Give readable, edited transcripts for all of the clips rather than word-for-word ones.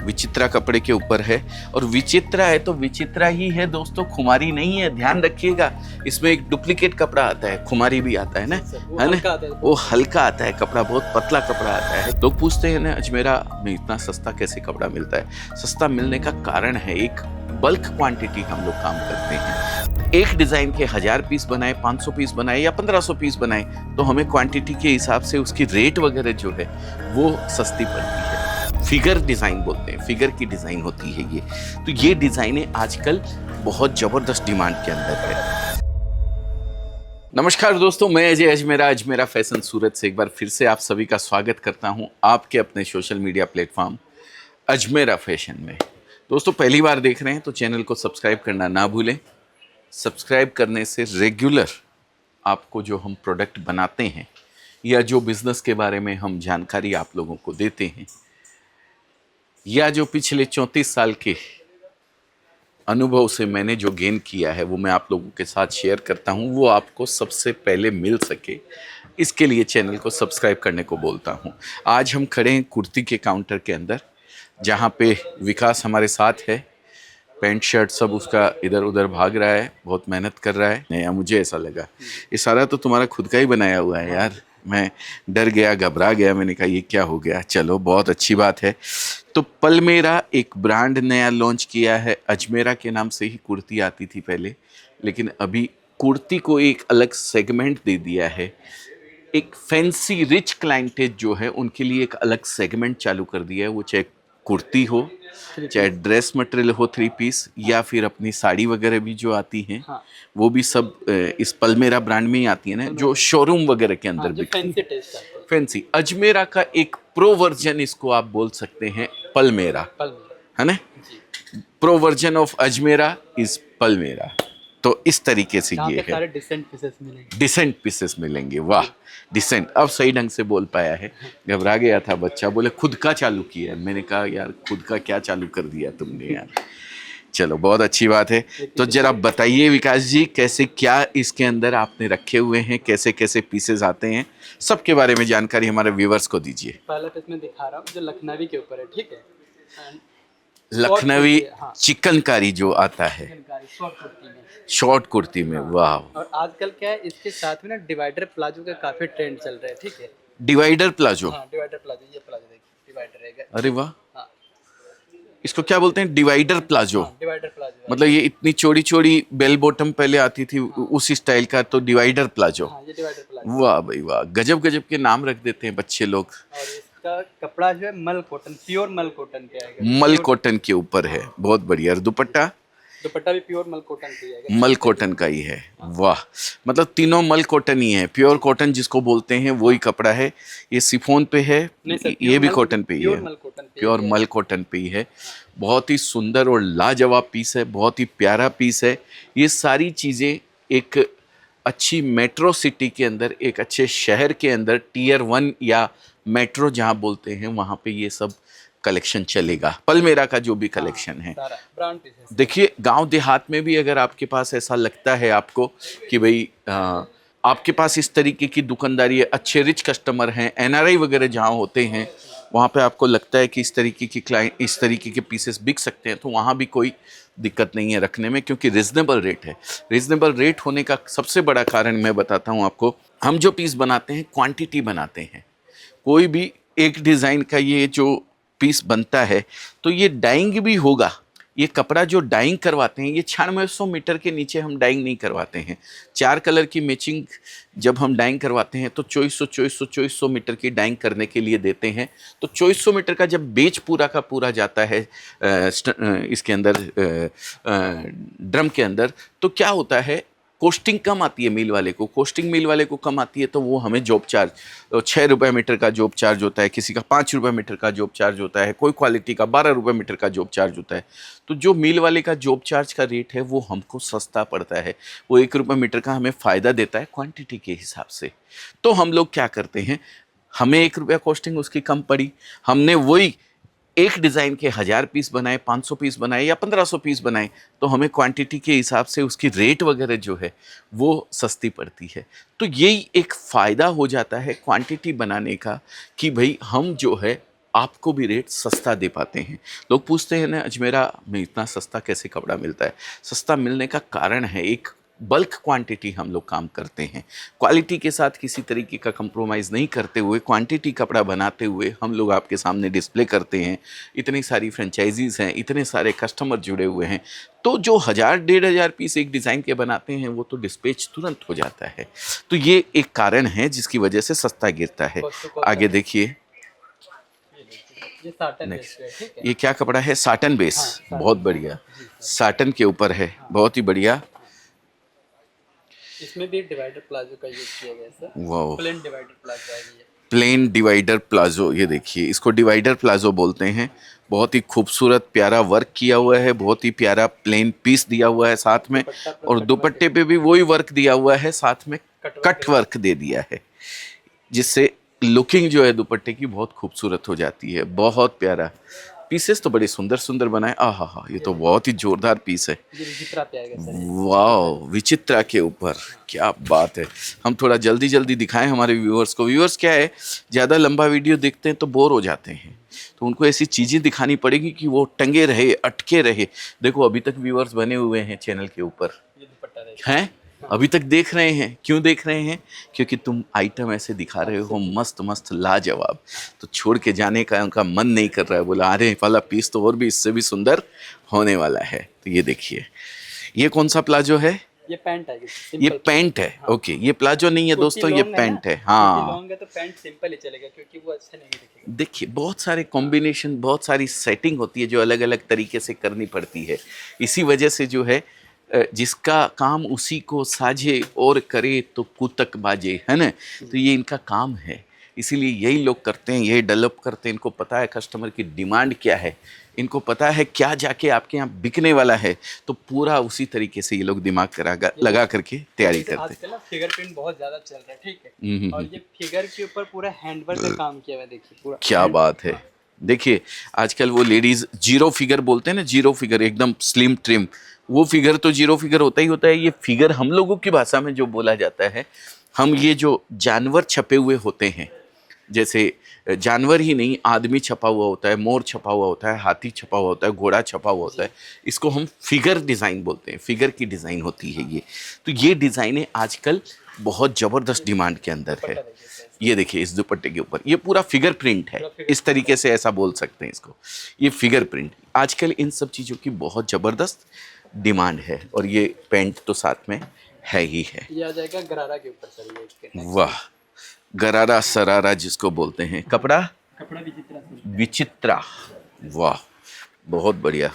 विचित्रा कपड़े के ऊपर है। और विचित्रा है तो विचित्रा ही है दोस्तों, खुमारी नहीं है, ध्यान रखिएगा। इसमें एक डुप्लीकेट कपड़ा आता है, खुमारी भी आता है ना, है ना, वो हल्का आता है कपड़ा, बहुत पतला कपड़ा आता है। लोग पूछते हैं ना अजमेरा में इतना सस्ता कैसे कपड़ा मिलता है। सस्ता मिलने का कारण है एक बल्क क्वांटिटी हम लोग काम करते हैं। एक डिजाइन के 1000 पीस बनाए, 500 पीस बनाए या 1500 पीस बनाए तो हमें क्वांटिटी के हिसाब से उसकी रेट वगैरह जो है वो सस्ती पड़ती है। फिगर डिजाइन बोलते हैं, फिगर की डिजाइन होती है ये। तो ये डिजाइनें आजकल बहुत जबरदस्त डिमांड के अंदर है। नमस्कार दोस्तों, मैं अजय अजमेरा, अजमेरा फैशन सूरत से एक बार फिर से आप सभी का स्वागत करता हूं आपके अपने social media platform Ajmera fashion में। दोस्तों पहली बार देख रहे हैं तो चैनल को सब्सक्राइब करना ना भूलें। सब्सक्राइब करने से रेगुलर आपको जो हम प्रोडक्ट बनाते हैं या जो बिज़नेस के बारे में हम जानकारी आप लोगों को देते हैं या जो पिछले 34 साल के अनुभव से मैंने जो गेन किया है वो मैं आप लोगों के साथ शेयर करता हूँ, वो आपको सबसे पहले मिल सके, इसके लिए चैनल को सब्सक्राइब करने को बोलता हूँ। आज हम खड़े हैं कुर्ती के काउंटर के अंदर, जहाँ पे विकास हमारे साथ है। पैंट शर्ट सब उसका इधर उधर भाग रहा है, बहुत मेहनत कर रहा है। नया मुझे ऐसा लगा, ये सारा तो तुम्हारा खुद का ही बनाया हुआ है यार। मैं डर गया, घबरा गया, मैंने कहा ये क्या हो गया। चलो बहुत अच्छी बात है। तो पलमेरा एक ब्रांड नया लॉन्च किया है। अजमेरा के नाम से ही कुर्ती आती थी पहले, लेकिन अभी कुर्ती को एक अलग सेगमेंट दे दिया है। एक फैंसी रिच क्लाइंटेज जो है उनके लिए एक अलग सेगमेंट चालू कर दिया है। वो चाहे कुर्ती हो, चाहे ड्रेस मटेरियल हो 3 पीस, या फिर अपनी साड़ी वगैरह भी जो आती हैं, हाँ। वो भी सब इस पलमेरा ब्रांड में ही आती है ना, जो शोरूम वगैरह के अंदर भी फैंसी। अजमेरा का एक प्रो वर्जन इसको आप बोल सकते हैं पलमेरा, है ना। Pro version of Ajmera is Palmera. तो इस तरीके से ये है, सारे डिसेंट पीसेस मिलेंगे। वाह, डिसेंट, अब सही ढंग से बोल पाया है। घबरा गया था बच्चा, बोले खुद का चालू किया है। मैंने कहा यार खुद का क्या चालू कर दिया तुमने यार। चलो बहुत अच्छी बात है। तो जरा बताइए विकास जी, कैसे क्या इसके अंदर आपने रखे हुए हैं, कैसे कैसे पीसेस आते हैं, सबके बारे में जानकारी हमारे व्यूवर्स को दीजिए। पहला पीस मैं दिखा रहा हूँ जो लखनवी के ऊपर है, ठीक है। लखनवी चिकनकारी जो आता है शॉर्ट कुर्ती में, वाह। और आजकल क्या है, इसके साथ में ना डिवाइडर प्लाजो का काफी ट्रेंड चल रहा है, ठीक है। डिवाइडर प्लाजो, हाँ डिवाइडर प्लाजो, ये प्लाजो देखिए डिवाइडर रहेगा। अरे वाह, हाँ। इसको क्या बोलते हैं? Divider palazzo. हाँ, डिवाइडर प्लाजो मतलब ये इतनी चौड़ी चौड़ी बेल बॉटम पहले आती थी, हाँ। उसी स्टाइल का, तो डिवाइडर प्लाजो। हाँ, ये डिवाइडर प्लाजो। वाह भाई वाह, गजब गजब के नाम रख देते हैं बच्चे लोग। और इसका कपड़ा जो है मल कॉटन, प्योर मल कॉटन के आएगा, मल कॉटन के ऊपर है, बहुत बढ़िया। और दुपट्टा भी प्योर मल कॉटन का ही है, मल कॉटन का ही है। वाह, मतलब तीनों मल कॉटन ही है। प्योर कॉटन जिसको बोलते हैं वही कपड़ा है। ये सिफोन पे है, ये भी कॉटन पे ही है, प्योर मल कॉटन पे ही है। बहुत ही सुंदर और लाजवाब पीस है, बहुत ही प्यारा पीस है। ये सारी चीज़ें एक अच्छी मेट्रो सिटी के अंदर, एक अच्छे शहर के अंदर, टियर 1 या मेट्रो जहाँ बोलते हैं वहाँ पे ये सब कलेक्शन चलेगा। पलमेरा का जो भी कलेक्शन है, देखिए गांव देहात में भी अगर आपके पास ऐसा लगता है आपको कि भाई आपके पास इस तरीके की दुकानदारी है, अच्छे रिच कस्टमर हैं, एनआरआई वगैरह जहाँ होते हैं, वहाँ पे आपको लगता है कि इस तरीके की क्लाइंट, इस तरीके के पीसेस बिक सकते हैं, तो वहाँ भी कोई दिक्कत नहीं है रखने में, क्योंकि रिजनेबल रेट है। रिजनेबल रेट होने का सबसे बड़ा कारण मैं बताता हूँ आपको। हम जो पीस बनाते हैं क्वांटिटी बनाते हैं। कोई भी एक डिज़ाइन का ये जो पीस बनता है तो ये डाइंग भी होगा। ये कपड़ा जो डाइंग करवाते हैं, ये 9600 मीटर के नीचे हम डाइंग नहीं करवाते हैं। 4 कलर की मैचिंग जब हम डाइंग करवाते हैं तो 2400 मीटर की डाइंग करने के लिए देते हैं। तो 2400 मीटर का जब बेच पूरा का पूरा जाता है इसके अंदर, ड्रम के अंदर, तो क्या होता है, कोस्टिंग कम आती है मिल वाले को। कोस्टिंग मिल वाले को कम आती है तो वो हमें जॉब चार्ज 6 रुपये मीटर का जॉब चार्ज होता है, किसी का 5 रुपये मीटर का जॉब चार्ज होता है, कोई क्वालिटी का 12 रुपये मीटर का जॉब चार्ज होता है। तो जो मिल वाले का जॉब चार्ज का रेट है वो हमको सस्ता पड़ता है, वो 1 रुपये मीटर का हमें फ़ायदा देता है क्वांटिटी के हिसाब से। तो हम लोग क्या करते हैं, हमें 1 रुपया कॉस्टिंग उसकी कम पड़ी, हमने वही एक डिज़ाइन के 1000 पीस बनाए, 500 पीस बनाए या 1500 पीस बनाए, तो हमें क्वांटिटी के हिसाब से उसकी रेट वगैरह जो है वो सस्ती पड़ती है। तो यही एक फ़ायदा हो जाता है क्वांटिटी बनाने का, कि भाई हम जो है आपको भी रेट सस्ता दे पाते हैं। लोग पूछते हैं ना अजमेरा में इतना सस्ता कैसे कपड़ा मिलता है। सस्ता मिलने का कारण है एक बल्क क्वांटिटी हम लोग काम करते हैं, क्वालिटी के साथ किसी तरीके का कंप्रोमाइज़ नहीं करते हुए क्वांटिटी कपड़ा बनाते हुए हम लोग आपके सामने डिस्प्ले करते हैं। इतनी सारी फ्रेंचाइजीज़ हैं, इतने सारे कस्टमर जुड़े हुए हैं, तो जो 1000-1500 पीस एक डिज़ाइन के बनाते हैं वो तो डिस्पैच तुरंत हो जाता है। तो ये एक कारण है जिसकी वजह से सस्ता गिरता है। आगे देखिए, ये साटन बेस पे है, ठीक है। ये क्या कपड़ा है? Satin base. हाँ, बहुत बढ़िया, साटन के ऊपर है, बहुत ही बढ़िया। इसमें भी डिवाइडर प्लाजो का यूज किया गया है सर। वाह, प्लेन डिवाइडर प्लाजो है ये। प्लेन डिवाइडर प्लाजो, ये देखिए इसको डिवाइडर प्लाजो बोलते हैं। बहुत ही खूबसूरत प्यारा वर्क किया हुआ है, बहुत ही प्यारा प्लेन पीस दिया हुआ है साथ में, और दुपट्टे पे भी वही वर्क दिया हुआ है, साथ में कट वर्क दे दिया है, जिससे लुकिंग जो है दुपट्टे की बहुत खूबसूरत हो जाती है। बहुत प्यारा पीसेस तो बड़े सुंदर सुंदर बनाए। आहा हा, ये तो बहुत ही जोरदार पीस है। ये विचित्रा पे आएगा सर। वाह, विचित्रा के ऊपर, क्या बात है। हम थोड़ा जल्दी जल्दी दिखाएं हमारे व्यूअर्स को। व्यूअर्स क्या है, ज़्यादा लंबा वीडियो देखते हैं तो बोर हो जाते हैं, तो उनको ऐसी चीज़ें दिखानी पड़ेगी कि वो टंगे रहे, अटके रहे। देखो अभी तक व्यूअर्स बने हुए हैं चैनल के ऊपर, ये दुपट्टा रहेगा। हैं अभी तक देख रहे हैं। क्यों देख रहे हैं? क्योंकि तुम आइटम ऐसे दिखा रहे हो मस्त मस्त लाजवाब, तो छोड़ के जाने का उनका मन नहीं कर रहा है। बोला अरे वाला पीस तो और भी इससे भी सुंदर होने वाला है। तो ये देखिए, ये कौन सा प्लाजो है? ये पैंट है, ये पैंट है। ओके, ये प्लाजो नहीं है दोस्तों, ये पैंट है। हाँ, लॉन्ग है तो पैंट सिंपल ही चलेगा क्योंकि वो अच्छा नहीं दिखेगा। देखिए बहुत सारे कॉम्बिनेशन, बहुत सारी सेटिंग होती है जो अलग अलग तरीके से करनी पड़ती है। इसी वजह से जो है जिसका काम उसी को साझे और करे तो कुतक बाजे, है ना। तो ये इनका काम है, इसीलिए यही लोग करते हैं, यही डेवलप करते हैं। इनको पता है कस्टमर की डिमांड क्या है, इनको पता है क्या जाके आपके यहाँ बिकने वाला है, तो पूरा उसी तरीके से ये लोग दिमाग लगा करके तैयारी करते हैं। आजकल ना फिगर प्रिंट बहुत ज्यादा चल रहा है, ठीक है। और ये फिगर के ऊपर पूरा हैंडवर्क का काम किया हुआ है, देखिए पूरा। क्या बात है। देखिए आजकल वो लेडीज जीरो फिगर बोलते हैं ना, जीरो फिगर एकदम स्लिम ट्रिम, वो फिगर तो जीरो फिगर होता ही होता है। ये फिगर हम लोगों की भाषा में जो बोला जाता है, हम ये जो जानवर छपे हुए होते हैं, जैसे जानवर ही नहीं, आदमी छपा हुआ होता है, मोर छपा हुआ होता है, हाथी छपा हुआ होता है, घोड़ा छपा हुआ होता है, इसको हम फिगर डिज़ाइन बोलते हैं। फिगर की डिज़ाइन होती है ये। तो ये डिज़ाइनें आजकल बहुत ज़बरदस्त डिमांड के अंदर है। ये देखिए इस दुपट्टे के ऊपर ये पूरा फिगर प्रिंट है, इस तरीके से ऐसा बोल सकते हैं इसको, ये फिगर प्रिंट। आजकल इन सब चीज़ों की बहुत ज़बरदस्त डिमांड है, और ये पैंट तो साथ में है ही है। ये आ जाएगा गरारा के ऊपर सर, ये इसके। वाह, गरारा सरारा जिसको बोलते हैं। कपड़ा कपड़ा विचित्रा से। विचित्रा, वाह बहुत बढ़िया।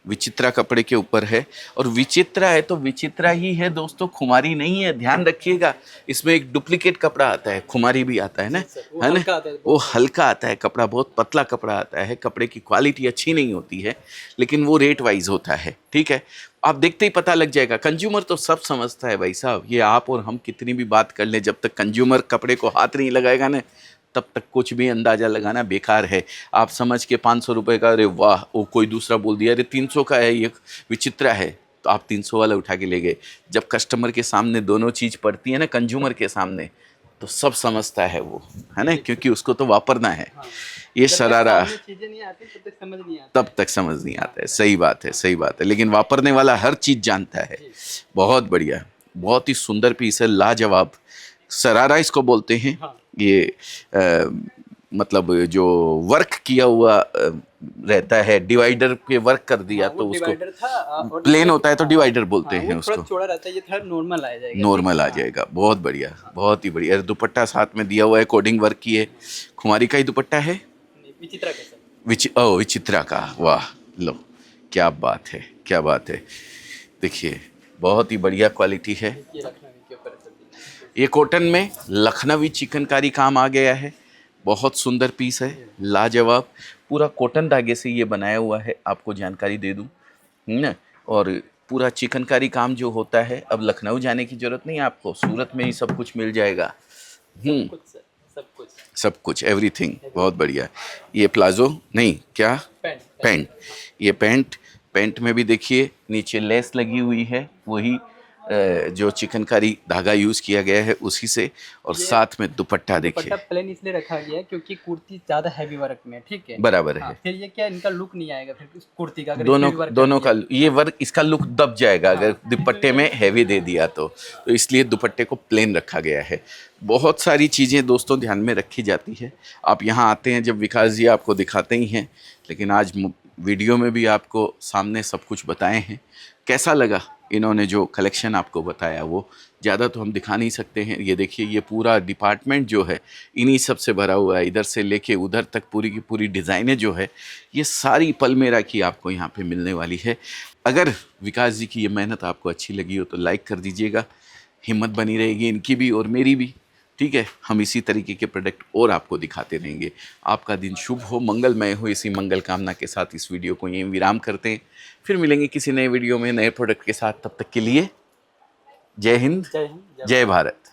विचित्रा कपड़े के ऊपर है, और विचित्रा है तो विचित्रा ही है दोस्तों, खुमारी नहीं है, ध्यान रखिएगा। इसमें एक डुप्लीकेट कपड़ा आता है, खुमारी भी आता है ना, है ना। वो हल्का आता है कपड़ा, बहुत पतला कपड़ा आता है, कपड़े की क्वालिटी अच्छी नहीं होती है, लेकिन वो रेट वाइज होता है, ठीक है। आप देखते ही पता लग जाएगा। कंज्यूमर तो सब समझता है भाई साहब, ये आप और हम कितनी भी बात कर लें, जब तक कंज्यूमर कपड़े को हाथ नहीं लगाएगा ना, तब तक कुछ भी अंदाज़ा लगाना बेकार है। आप समझ के 500 रुपये का, अरे वाह, वो कोई दूसरा बोल दिया अरे 300 का है, ये विचित्रा है, तो आप 300 वाला उठा के ले गए। जब कस्टमर के सामने दोनों चीज़ पड़ती है ना, कंज्यूमर के सामने, तो सब समझता है वो, है ना, क्योंकि उसको तो वापरना है। ये शरारा चीजें नहीं आती तब तक समझ नहीं आता, तब तक समझ नहीं आता है। सही बात है, सही बात है, लेकिन वापरने वाला हर चीज़ जानता है। बहुत बढ़िया, बहुत ही सुंदर पीस है, लाजवाब। शरारा इसको बोलते हैं। ये मतलब जो वर्क किया हुआ रहता है, डिवाइडर पे वर्क कर दिया तो उसको, प्लेन होता है तो डिवाइडर बोलते हैं उसको। चौड़ा रहता है, ये थोड़ा नॉर्मल आ जाएगा। नॉर्मल आ जाएगा, बहुत बढ़िया, बहुत ही बढ़िया। दुपट्टा साथ में दिया हुआ है, कोडिंग वर्क की है, खुमारी का ही दुपट्टा है, विचित्रा का। विचित्रा का। वाह, लो क्या बात है, क्या बात है। देखिए बहुत ही बढ़िया क्वालिटी है। ये कॉटन में लखनवी चिकनकारी काम आ गया है, बहुत सुंदर पीस है, लाजवाब। पूरा कॉटन धागे से ये बनाया हुआ है, आपको जानकारी दे दूं ना। और पूरा चिकनकारी काम जो होता है, अब लखनऊ जाने की ज़रूरत नहीं है आपको, सूरत में ही सब कुछ मिल जाएगा। सब कुछ एवरीथिंग, बहुत बढ़िया। ये प्लाजो नहीं, क्या पैंट। ये पैंट में भी देखिए नीचे लेस लगी हुई है, वही जो चिकनकारी धागा यूज़ किया गया है उसी से, और साथ में दुपट्टा दुपट्टा देखिए। प्लेन इसलिए रखा गया है क्योंकि कुर्ती ज्यादा हैवी वर्क में है, ठीक है। बराबर हाँ, है। फिर ये क्या इनका लुक नहीं आएगा फिर इस कुर्ती का, अगर दोनों इसमें भी वर्क दोनों कर का ये वर्क, इसका लुक दब जाएगा अगर हाँ। दुपट्टे में हैवी दे दिया तो इसलिए दुपट्टे को प्लेन रखा गया है। बहुत सारी चीज़ें दोस्तों ध्यान में रखी जाती है। आप यहाँ आते हैं जब, विकास जी आपको दिखाते ही हैं, लेकिन आज वीडियो में भी आपको सामने सब कुछ बताए हैं। कैसा लगा इन्होंने जो कलेक्शन आपको बताया? वो ज़्यादा तो हम दिखा नहीं सकते हैं। ये देखिए, ये पूरा डिपार्टमेंट जो है इन्हीं सब से भरा हुआ है, इधर से लेके उधर तक पूरी की पूरी डिज़ाइनें जो है ये सारी पलमेरा की आपको यहाँ पे मिलने वाली है। अगर विकास जी की ये मेहनत आपको अच्छी लगी हो तो लाइक कर दीजिएगा, हिम्मत बनी रहेगी इनकी भी और मेरी भी, ठीक है। हम इसी तरीके के प्रोडक्ट और आपको दिखाते रहेंगे। आपका दिन शुभ हो, मंगलमय हो, इसी मंगल कामना के साथ इस वीडियो को यहीं विराम करते हैं। फिर मिलेंगे किसी नए वीडियो में नए प्रोडक्ट के साथ। तब तक के लिए जय हिंद, जय हिंद, जय भारत।